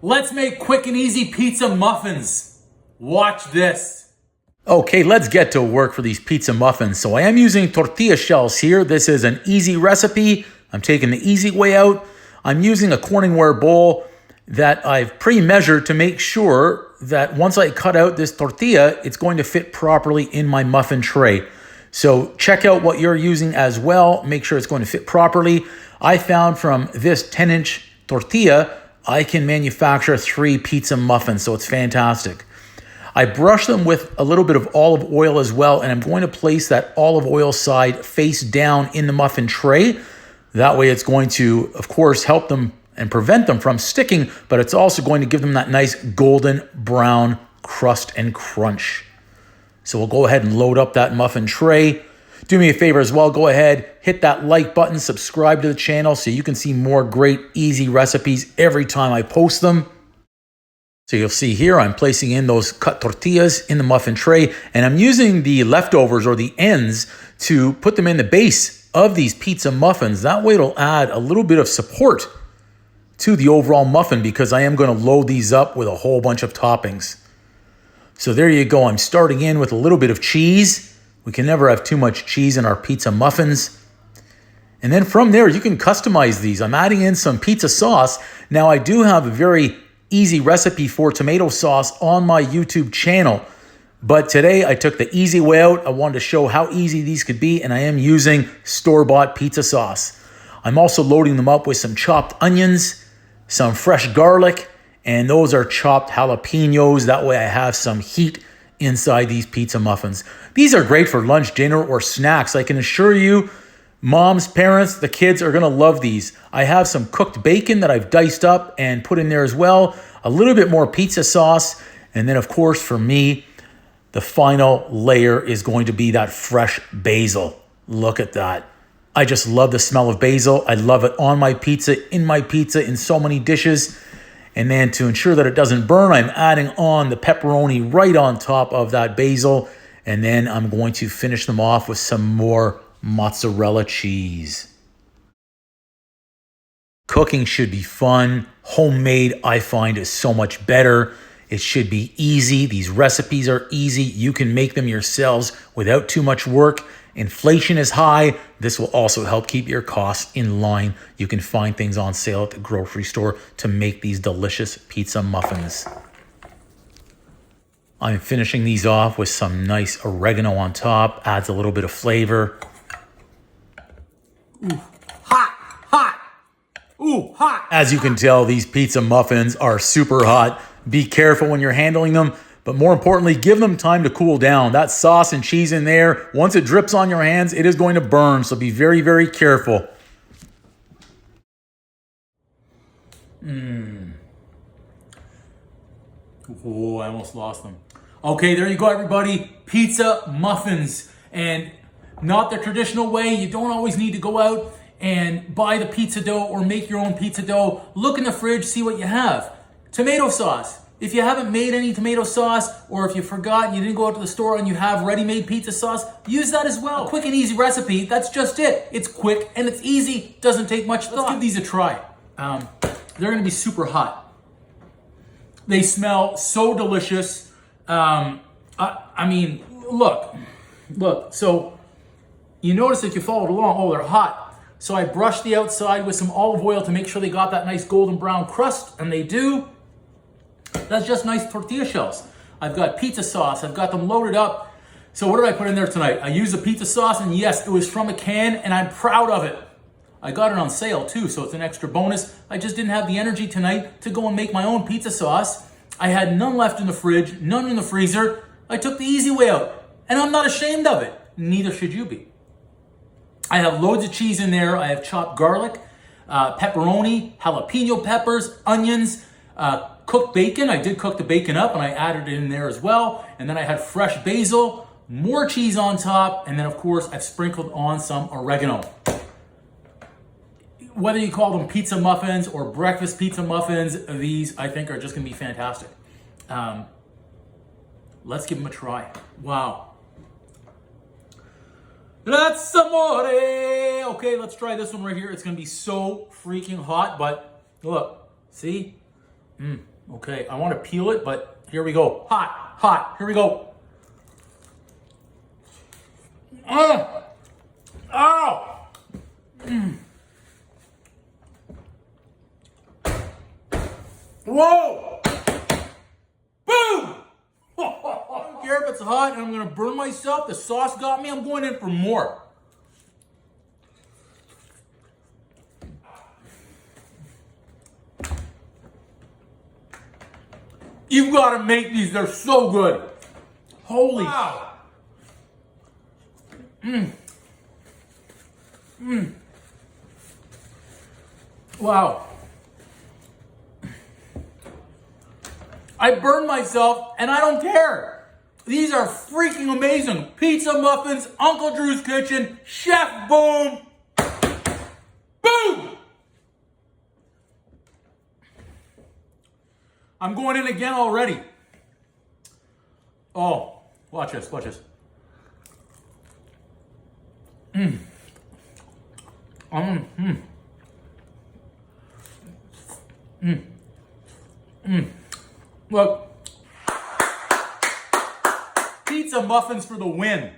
Let's make quick and easy pizza muffins. Watch this. Okay, let's get to work for these pizza muffins. So I am using tortilla shells here. This is an easy recipe. I'm taking the easy way out. I'm using a Corningware bowl that I've pre-measured to make sure that once I cut out this tortilla, it's going to fit properly in my muffin tray. So check out what you're using as well. Make sure it's going to fit properly. I found from this 10-inch tortilla, I can manufacture 3 pizza muffins, so it's fantastic. I brush them with a little bit of olive oil as well, and I'm going to place that olive oil side face down in the muffin tray. That way it's going to, of course, help them and prevent them from sticking, but it's also going to give them that nice golden brown crust and crunch. So we'll go ahead and load up that muffin tray. Do me a favor as well, go ahead, hit that like button, subscribe to the channel so you can see more great, easy recipes every time I post them. So you'll see here, I'm placing in those cut tortillas in the muffin tray, and I'm using the leftovers or the ends to put them in the base of these pizza muffins. That way it'll add a little bit of support to the overall muffin because I am going to load these up with a whole bunch of toppings. So there you go. I'm starting in with a little bit of cheese. We can never have too much cheese in our pizza muffins. And then from there, you can customize these. I'm adding in some pizza sauce. Now, I do have a very easy recipe for tomato sauce on my YouTube channel. But today, I took the easy way out. I wanted to show how easy these could be, and I am using store-bought pizza sauce. I'm also loading them up with some chopped onions, some fresh garlic, and those are chopped jalapenos. That way I have some heat inside these pizza muffins. These are great for lunch, dinner, or snacks. I can assure you, moms, parents, the kids are gonna love these. I have some cooked bacon that I've diced up and put in there as well. A little bit more pizza sauce. And then of course, for me, the final layer is going to be that fresh basil. Look at that. I just love the smell of basil. I love it on my pizza, in so many dishes. And then to ensure that it doesn't burn, I'm adding on the pepperoni right on top of that basil. And then I'm going to finish them off with some more mozzarella cheese. Cooking should be fun. Homemade, I find, is so much better. It should be easy. These recipes are easy. You can make them yourselves without too much work. Inflation is high. This will also help keep your costs in line. You can find things on sale at the grocery store to make these delicious pizza muffins. I'm finishing these off with some nice oregano on top. Adds a little bit of flavor. Ooh, hot, hot. Ooh, hot. As you can tell, these pizza muffins are super hot. Be careful when you're handling them. But more importantly, give them time to cool down. That sauce and cheese in there, once it drips on your hands, it is going to burn. So be very, very careful. Oh, I almost lost them. Okay, there you go, everybody. Pizza muffins. And not the traditional way. You don't always need to go out and buy the pizza dough or make your own pizza dough. Look in the fridge, see what you have. Tomato sauce. If you haven't made any tomato sauce, or if you forgot and you didn't go out to the store and you have ready-made pizza sauce, use that as well. A quick and easy recipe, that's just it. It's quick and it's easy, doesn't take much thought. Let's give these a try. They're gonna be super hot. They smell so delicious. I mean, look. So you notice if you followed along, oh, they're hot. So I brushed the outside with some olive oil to make sure they got that nice golden brown crust, and they do. That's just nice tortilla shells. I've got pizza sauce. I've got them loaded up. So what did I put in there tonight? I used the pizza sauce, and yes, it was from a can, and I'm proud of it. I got it on sale too, so it's an extra bonus. I just didn't have the energy tonight to go and make my own pizza sauce. I had none left in the fridge, none in the freezer. I took the easy way out, and I'm not ashamed of it. Neither should you be. I have loads of cheese in there. I have chopped garlic, pepperoni, jalapeno peppers, onions, cooked bacon. I did cook the bacon up and I added it in there as well. And then I had fresh basil, more cheese on top, and then of course I've sprinkled on some oregano. Whether you call them pizza muffins or breakfast pizza muffins, these I think are just gonna be fantastic. Let's give them a try. Wow. That's amore. Okay, let's try this one right here. It's gonna be so freaking hot, but look, see? Okay, I want to peel it, but here we go. Hot, hot. Here we go. Oh! Oh! Whoa! Boom! I don't care if it's hot and I'm gonna burn myself. The sauce got me. I'm going in for more. You've got to make these. They're so good. Holy. Wow. Wow. I burned myself and I don't care. These are freaking amazing. Pizza muffins, Uncle Drew's Kitchen, Chef Boom. Boom! I'm going in again already. Oh, watch this, watch this. Look. Pizza muffins for the win.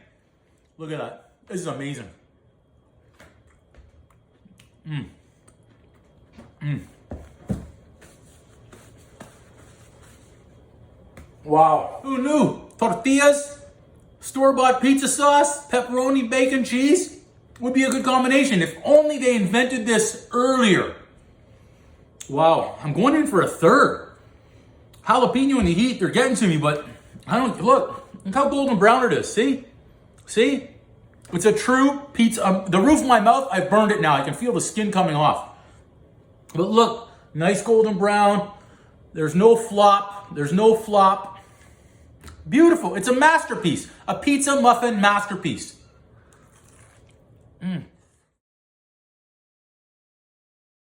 Look at that. This is amazing. Wow. Who knew? Tortillas, store-bought pizza sauce, pepperoni, bacon, cheese would be a good combination. If only they invented this earlier. Wow. I'm going in for a third. Jalapeno in the heat, they're getting to me, but I don't, look how golden brown it is. See? See? It's a true pizza. The roof of my mouth, I've burned it now. I can feel the skin coming off. But look, nice golden brown. There's no flop. There's no flop. Beautiful. It's a masterpiece. A pizza muffin masterpiece.